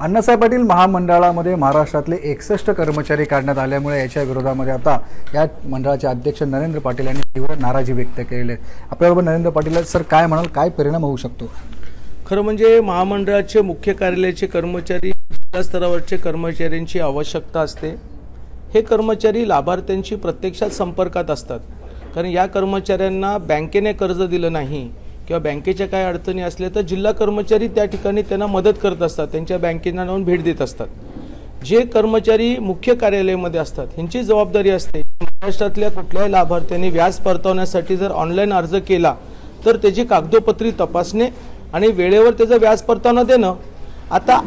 अण्णासाहेब पाटील महामंडळामध्ये महाराष्ट्रातले 61 कर्मचारी काढण्यात आल्यामुळे याच्या विरोधामध्ये आता या मंडळाचे अध्यक्ष नरेंद्र पाटील यांनी तीव्र नाराजी व्यक्त केली आहे। आपल्याबरोबर नरेंद्र पाटील आहेत। सर, काय म्हणाल, काय परिणाम होऊ शकतो? खरं म्हणजे महामंडळाचे मुख्य कार्यालयाचे कर्मचारी, जिल्हा स्तरावरचे कर्मचाऱ्यांची आवश्यकता असते। हे कर्मचारी लाभार्थ्यांशी प्रत्यक्षात संपर्कात असतात, कारण या कर्मचाऱ्यांना बँकेने कर्ज दिलं नाही किंवा बँकेच्या काही अडचणी असल्या तर जिल्हा कर्मचारी त्या ठिकाणी त्यांना मदत करत असतात, त्यांच्या बँकेना जाऊन भेट देत असतात। जे कर्मचारी मुख्य कार्यालयामध्ये असतात ह्यांची जबाबदारी असते महाराष्ट्रातल्या कुठल्याही लाभार्थ्यांनी व्याज परतवण्यासाठी जर ऑनलाईन अर्ज केला तर त्याची कागदोपत्री तपासणे आणि वेळेवर त्याचं व्याज परतावा देणं। आता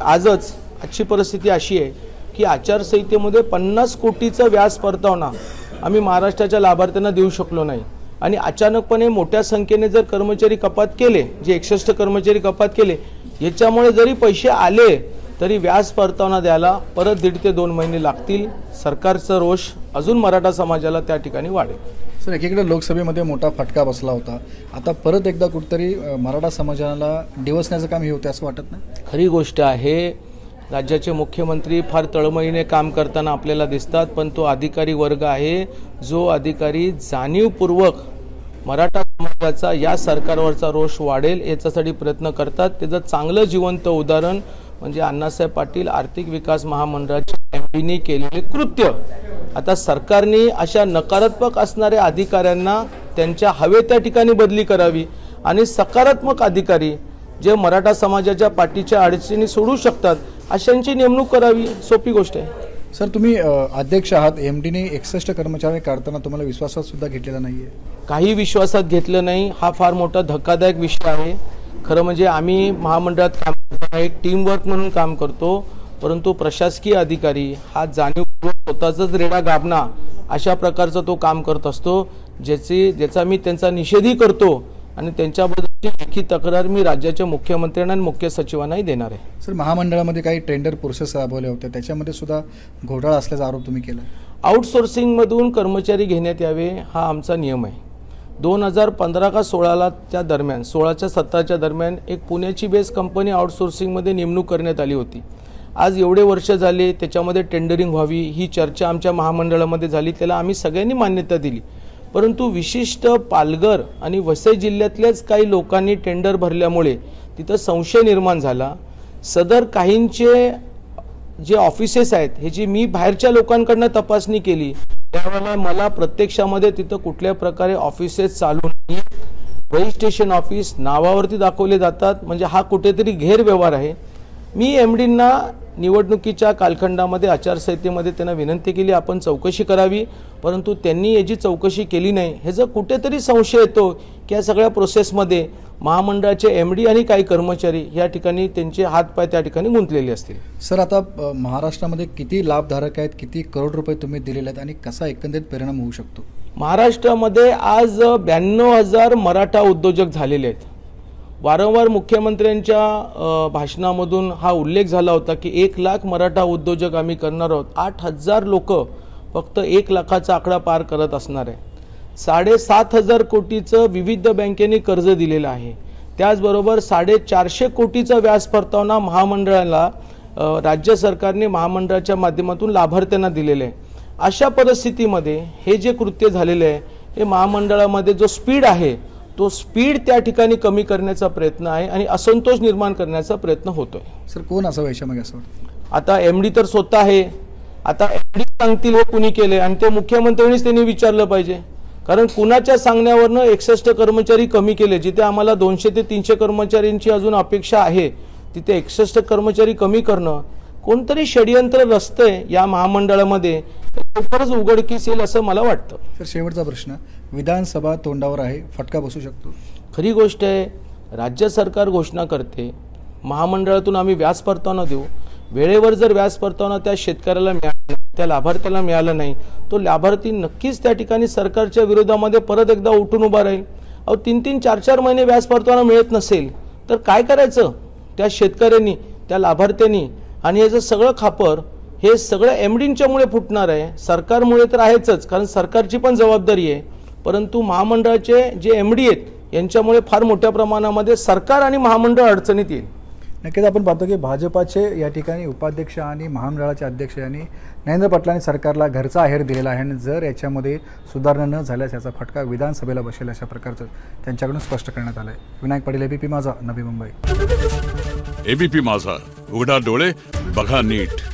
आजची परिस्थिती अशी आहे की आचारसंहितेमध्ये 50 कोटीचं व्याज परतावा आम्ही महाराष्ट्राच्या लाभार्थ्यांना देऊ शकलो नाही आणि अचानकपणे मोठ्या संख्येने जर कर्मचारी कपात केले, जे 61 कर्मचारी कपात केले, याच्यामुळे जरी पैसे आले तरी व्याज परतावा द्यायला परत 1.5 ते 2 महिने लागतील। सरकारचा रोष अजून मराठा समाजाला त्या ठिकाणी वाढेल। सर, एकीकडे लोकसभेमध्ये मोठा फटका बसला होता, आता परत एकदा कुठेतरी मराठा समाजाला डिवसण्याचं काम हे होते असं वाटत नाही? खरी गोष्ट आहे, राज्याचे मुख्यमंत्री फार तळमळीने काम करताना आपल्याला दिसतात, पण तो अधिकारी वर्ग आहे जो अधिकारी जाणीवपूर्वक मराठा समाजाचा या सरकारवरचा रोष वाढेल याच्यासाठी प्रयत्न करतात। त्याचं चांगलं जिवंत उदाहरण म्हणजे अण्णासाहेब पाटील आर्थिक विकास महामंडळाच्या एमडीने केलेले कृत्य। आता सरकारने अशा नकारात्मक असणाऱ्या अधिकाऱ्यांना त्यांच्या हवे त्या ठिकाणी बदली करावी आणि सकारात्मक अधिकारी जे मराठा समाजाच्या पाठीच्या अडचणी सोडू शकतात अशांची नेमणूक करावी। सोपी गोष्ट आहे। सर, तुम्ही अध्यक्ष आहात, एमडीने 61 कर्मचारी काढताना तुम्हाला विश्वासात सुद्धा घेतलेला नाहीये? काही विश्वासात घेतलं नाही, हा फार मोठा धक्कादायक विषय आहे। खरं म्हणजे आम्ही महामंडळात काम करताना एक टीमवर्क म्हणून काम करतो, परंतु प्रशासकीय अधिकारी हा जाणीवपूर्वक स्वतःचाच रेडा गाभणा अशा प्रकारचं तो काम करत असतो, ज्याचा मी त्यांचा निषेधही करतो आणि त्यांच्याबद्दलची लेखी तक्रार मी राज्याच्या मुख्यमंत्र्यांना आणि मुख्य सचिवांनाही देणार आहे। सर, महामंडळामध्ये काही टेंडर प्रोसेस राबवल्या होत्या, त्याच्यामध्ये सुद्धा घोटाळा असल्याचा आरोप तुम्ही केला? आउटसोर्सिंगमधून कर्मचारी घेण्यात यावे हा आमचा नियम आहे। 2015 का 16 च्या दरम्यान, 16च्या 17च्या दरम्यान एक पुण्याची बेस कंपनी आउटसोर्सिंगमध्ये नेमणूक करण्यात आली होती। आज एवढे वर्ष झाले त्याच्यामध्ये टेंडरिंग व्हावी ही चर्चा आमच्या महामंडळामध्ये झाली, त्याला आम्ही सगळ्यांनी मान्यता दिली, परंतु विशिष्ट पालघर आणि वसई जिल्ह्यातल्याच काही लोकांनी टेंडर भरल्यामुळे तिथं संशय निर्माण झाला। सदर काहींचे जे ऑफिसेस आहेत ह्याची मी बाहेरच्या लोकांकडून तपासणी केली, त्यावेळेला मला प्रत्यक्षामध्ये तिथं कुठल्या प्रकारे ऑफिसेस चालू नाही, रजिस्ट्रेशन ऑफिस नावावरती दाखवले जातात, म्हणजे हा कुठेतरी गैरव्यवहार आहे। मी एमडींना निवडणुकीच्या कालखंडामध्ये आचारसंहितेमध्ये त्यांना विनंती केली आपण चौकशी करावी, परंतु त्यांनी याची चौकशी केली नाही। ह्याचा कुठेतरी संशय येतो की या सगळ्या प्रोसेसमध्ये महामंडळाचे एमडी आणि काही कर्मचारी या ठिकाणी त्यांचे हातपाय त्या ठिकाणी गुंतलेले असतील। सर, आता महाराष्ट्रामध्ये किती लाभधारक आहेत, किती करोड रुपये तुम्ही दिलेले आहेत आणि कसा एकंदरीत परिणाम होऊ शकतो? महाराष्ट्रामध्ये आज 92,000 मराठा उद्योजक झालेले आहेत। वारंवार मुख्यमंत्र्यांच्या भाषणामधून हा उल्लेख झाला होता की 1 लाख मराठा उद्योजक आम्ही करणार आहोत। 8,000 लोक फक्त 1 लाखाचा आकडा पार करत असणार आहे। 7,500 कोटीचं विविध बँकेने कर्ज दिलेलं आहे, त्याचबरोबर 450 कोटीचा व्याज परतावा महामंडळाला राज्य सरकारने महामंडळाच्या माध्यमातून लाभार्थ्यांना दिलेले आहे। अशा परिस्थितीमध्ये हे जे कृत्य झालेले आहे हे महामंडळामध्ये जो स्पीड आहे तो स्पीड त्या ठिकाणी कमी करण्याचा प्रयत्न आहे आणि असंतोष निर्माण करण्याचा प्रयत्न होतोय। सर, कोण असावं याच्यामध्ये असं वाटतं? आता एमडी तर स्वतः आहे, आता एमडी सांगतील हे कुणी केले आणि ते मुख्यमंत्र्यांनीच त्यांनी विचारलं पाहिजे, कारण कुणाच्या सांगण्यावरनं 61 कर्मचारी कमी केले। जिथे आम्हाला 200 ते 300 कर्मचाऱ्यांची अजून अपेक्षा आहे तिथे 61 कर्मचारी कमी करणं कोणतरी षडयंत्र रचतंय या महामंडळामध्ये, लवकरच उघडकीस येईल असं मला वाटतं। सर, शेवटचा प्रश्न, विधानसभा तोंडावर आहे, फटका बसू शकतो? खरी गोष्ट आहे, राज्य सरकार घोषणा करते महामंडळातून आम्ही व्याज परतावा देऊ, वेळेवर जर व्याज परतावा त्या शेतकऱ्याला मिळाला, त्या लाभार्थ्याला मिळालं नाही, तो लाभार्थी नक्कीच त्या ठिकाणी सरकारच्या विरोधामध्ये परत एकदा उठून उभा राहील। 3-3, 4-4 महिने व्याज परतावा मिळत नसेल तर काय करायचं त्या शेतकऱ्यांनी, त्या लाभार्थ्यांनी? आणि याचं सगळं खापर हे सगळं एमडींच्यामुळे फुटणार आहे, सरकारमुळे तर आहेच, कारण सरकारची पण जबाबदारी आहे, परंतु महामंडळाचे जे एमडी आहेत यांच्यामुळे फार मोठ्या प्रमाणामध्ये सरकार आणि महामंडळ अडचणीत येईल। नक्कीच आपण पाहतो की भाजपाचे या ठिकाणी उपाध्यक्ष आणि महामंडळाचे अध्यक्ष यांनी नरेंद्र पाटलांनी सरकारला घरचा आहेर दिलेला आहे आणि जर याच्यामध्ये सुधारणा न झाल्यास याचा फटका विधानसभेला बसेल अशा प्रकारचं त्यांच्याकडून स्पष्ट करण्यात आलं आहे. विनायक पाटील, एबीपी माझा, नवी मुंबई. एबीपी माझा, उघडा डोळे बघा नीट.